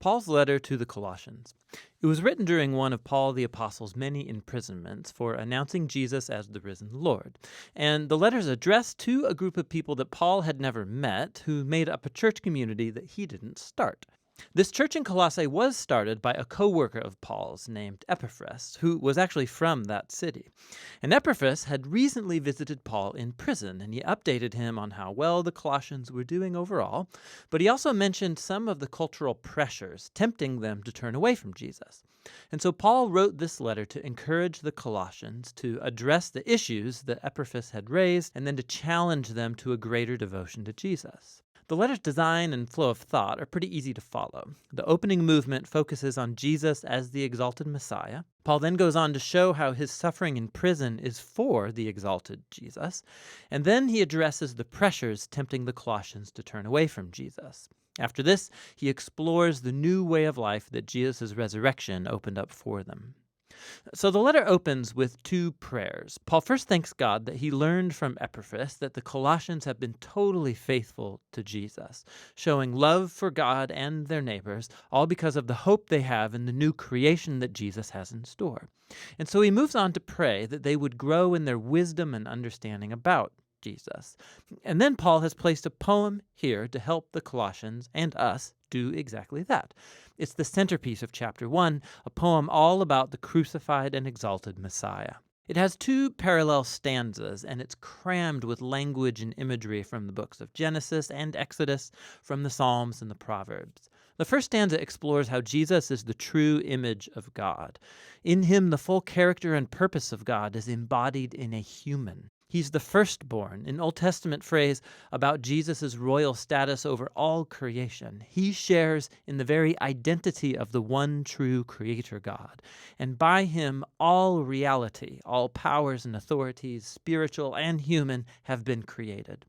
Paul's letter to the Colossians. It was written during one of Paul the Apostle's many imprisonments for announcing Jesus as the risen Lord. And the letter is addressed to a group of people that Paul had never met who made up a church community that he didn't start. This church in Colossae was started by a co-worker of Paul's named Epaphras, who was actually from that city. And Epaphras had recently visited Paul in prison, and he updated him on how well the Colossians were doing overall, but he also mentioned some of the cultural pressures tempting them to turn away from Jesus. And so Paul wrote this letter to encourage the Colossians to address the issues that Epaphras had raised, and then to challenge them to a greater devotion to Jesus. The letter's design and flow of thought are pretty easy to follow. The opening movement focuses on Jesus as the exalted Messiah. Paul then goes on to show how his suffering in prison is for the exalted Jesus. And then he addresses the pressures tempting the Colossians to turn away from Jesus. After this, he explores the new way of life that Jesus' resurrection opened up for them. So the letter opens with two prayers. Paul first thanks God that he learned from Epaphras that the Colossians have been totally faithful to Jesus, showing love for God and their neighbors, all because of the hope they have in the new creation that Jesus has in store. And so he moves on to pray that they would grow in their wisdom and understanding about Jesus. And then Paul has placed a poem here to help the Colossians and us do exactly that. It's the centerpiece of chapter 1, a poem all about the crucified and exalted Messiah. It has two parallel stanzas, and it's crammed with language and imagery from the books of Genesis and Exodus, from the Psalms and the Proverbs. The first stanza explores how Jesus is the true image of God. In him, the full character and purpose of God is embodied in a human. He's the firstborn, an Old Testament phrase about Jesus' royal status over all creation. He shares in the very identity of the one true Creator God. And by him, all reality, all powers and authorities, spiritual and human, have been created.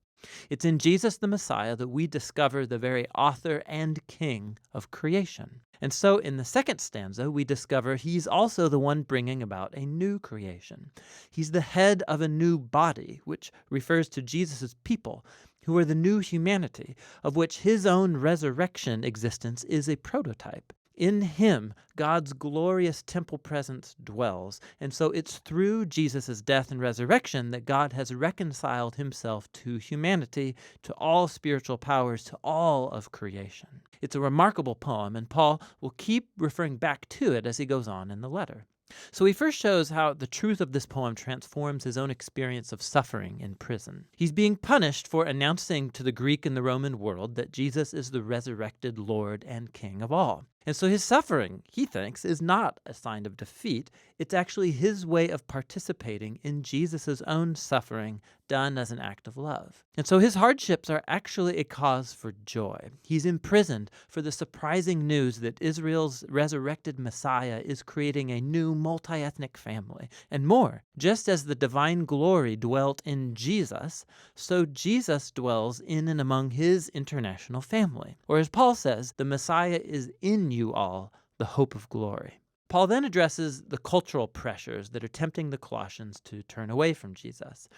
It's in Jesus the Messiah that we discover the very author and king of creation. And so in the second stanza, we discover he's also the one bringing about a new creation. He's the head of a new body, which refers to Jesus' people, who are the new humanity, of which his own resurrection existence is a prototype. In him, God's glorious temple presence dwells, and so it's through Jesus' death and resurrection that God has reconciled himself to humanity, to all spiritual powers, to all of creation. It's a remarkable poem, and Paul will keep referring back to it as he goes on in the letter. So he first shows how the truth of this poem transforms his own experience of suffering in prison. He's being punished for announcing to the Greek and the Roman world that Jesus is the resurrected Lord and King of all. And so his suffering, he thinks, is not a sign of defeat. It's actually his way of participating in Jesus' own suffering done as an act of love. And so his hardships are actually a cause for joy. He's imprisoned for the surprising news that Israel's resurrected Messiah is creating a new multi-ethnic family. And more, just as the divine glory dwelt in Jesus, so Jesus dwells in and among his international family. Or as Paul says, the Messiah is in you all, the hope of glory. Paul then addresses the cultural pressures that are tempting the Colossians to turn away from Jesus.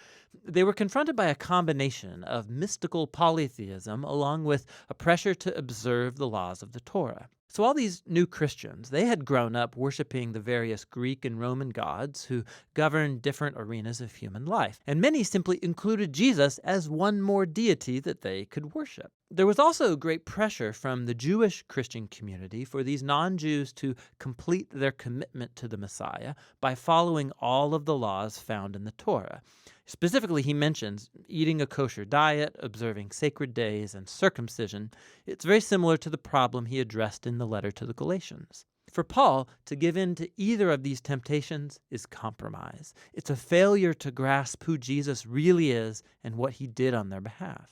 They were confronted by a combination of mystical polytheism along with a pressure to observe the laws of the Torah. So all these new Christians, they had grown up worshiping the various Greek and Roman gods who governed different arenas of human life. And many simply included Jesus as one more deity that they could worship. There was also great pressure from the Jewish Christian community for these non-Jews to complete their commitment to the Messiah by following all of the laws found in the Torah. Specifically, he mentions eating a kosher diet, observing sacred days, and circumcision. It's very similar to the problem he addressed in the letter to the Galatians. For Paul, to give in to either of these temptations is compromise. It's a failure to grasp who Jesus really is and what he did on their behalf.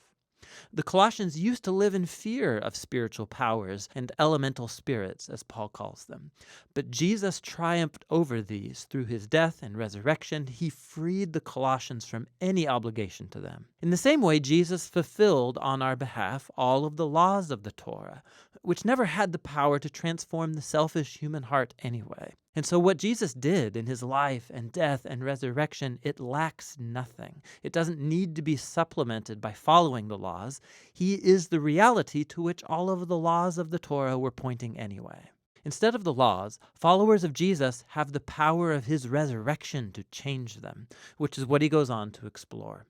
The Colossians used to live in fear of spiritual powers and elemental spirits, as Paul calls them. But Jesus triumphed over these through his death and resurrection. He freed the Colossians from any obligation to them. In the same way, Jesus fulfilled on our behalf all of the laws of the Torah. which never had the power to transform the selfish human heart anyway. And so what Jesus did in his life and death and resurrection, it lacks nothing. It doesn't need to be supplemented by following the laws. He is the reality to which all of the laws of the Torah were pointing anyway. Instead of the laws, followers of Jesus have the power of his resurrection to change them, which is what he goes on to explore.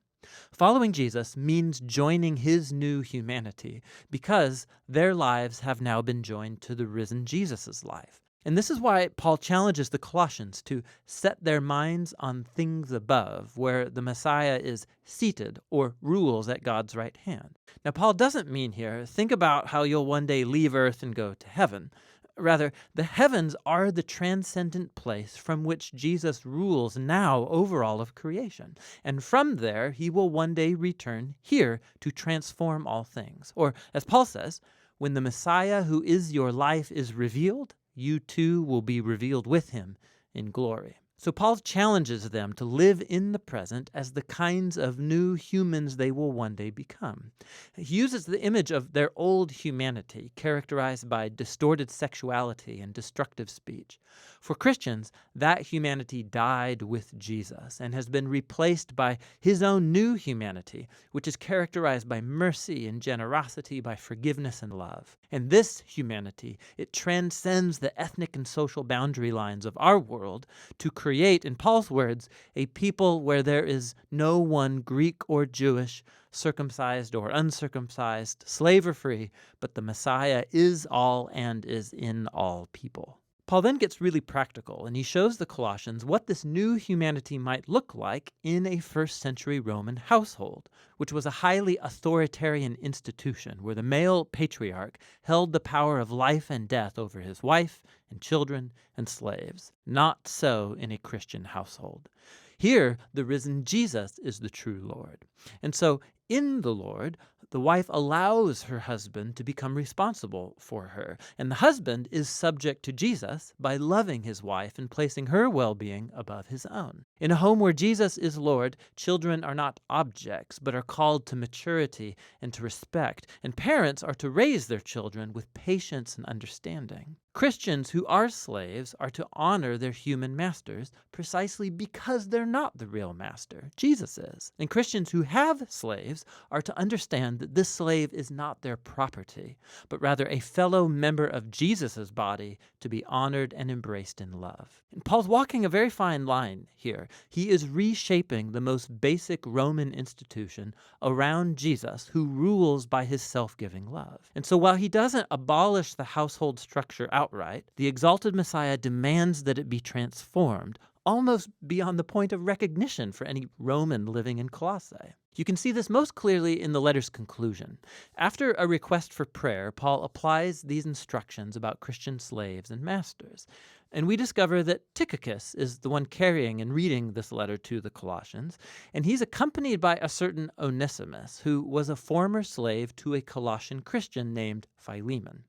Following Jesus means joining his new humanity because their lives have now been joined to the risen Jesus' life. And this is why Paul challenges the Colossians to set their minds on things above, where the Messiah is seated or rules at God's right hand. Now, Paul doesn't mean here, think about how you'll one day leave earth and go to heaven. Rather, the heavens are the transcendent place from which Jesus rules now over all of creation. And from there, he will one day return here to transform all things. Or, as Paul says, when the Messiah who is your life is revealed, you too will be revealed with him in glory. So Paul challenges them to live in the present as the kinds of new humans they will one day become. He uses the image of their old humanity, characterized by distorted sexuality and destructive speech. For Christians, that humanity died with Jesus and has been replaced by his own new humanity, which is characterized by mercy and generosity, by forgiveness and love. And this humanity, it transcends the ethnic and social boundary lines of our world to create, in Paul's words, a people where there is no one Greek or Jewish, circumcised or uncircumcised, slave or free, but the Messiah is all and is in all people. Paul then gets really practical, and he shows the Colossians what this new humanity might look like in a first-century Roman household, which was a highly authoritarian institution where the male patriarch held the power of life and death over his wife and children and slaves. Not so in a Christian household. Here, the risen Jesus is the true Lord. And so, in the Lord, the wife allows her husband to become responsible for her, and the husband is subject to Jesus by loving his wife and placing her well-being above his own. In a home where Jesus is Lord, children are not objects, but are called to maturity and to respect, and parents are to raise their children with patience and understanding. Christians who are slaves are to honor their human masters precisely because they're not the real master. Jesus is. And Christians who have slaves are to understand that this slave is not their property, but rather a fellow member of Jesus' body to be honored and embraced in love. And Paul's walking a very fine line here. He is reshaping the most basic Roman institution around Jesus, who rules by his self-giving love. And so while he doesn't abolish the household structure outright, the exalted Messiah demands that it be transformed, almost beyond the point of recognition for any Roman living in Colossae. You can see this most clearly in the letter's conclusion. After a request for prayer, Paul applies these instructions about Christian slaves and masters. And we discover that Tychicus is the one carrying and reading this letter to the Colossians, and he's accompanied by a certain Onesimus, who was a former slave to a Colossian Christian named Philemon.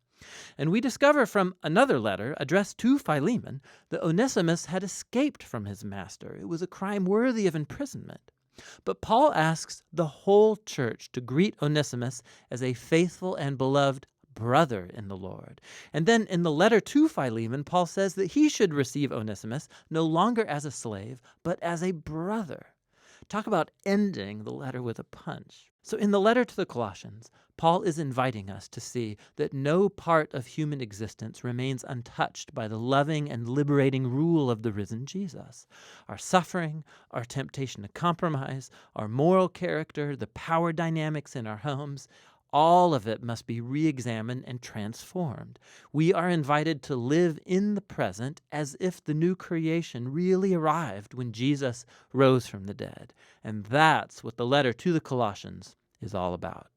And we discover from another letter addressed to Philemon that Onesimus had escaped from his master. It was a crime worthy of imprisonment. But Paul asks the whole church to greet Onesimus as a faithful and beloved brother in the Lord. And then in the letter to Philemon, Paul says that he should receive Onesimus no longer as a slave, but as a brother. Talk about ending the letter with a punch. So in the letter to the Colossians, Paul is inviting us to see that no part of human existence remains untouched by the loving and liberating rule of the risen Jesus. Our suffering, our temptation to compromise, our moral character, the power dynamics in our homes, all of it must be re-examined and transformed. We are invited to live in the present as if the new creation really arrived when Jesus rose from the dead. And that's what the letter to the Colossians is all about.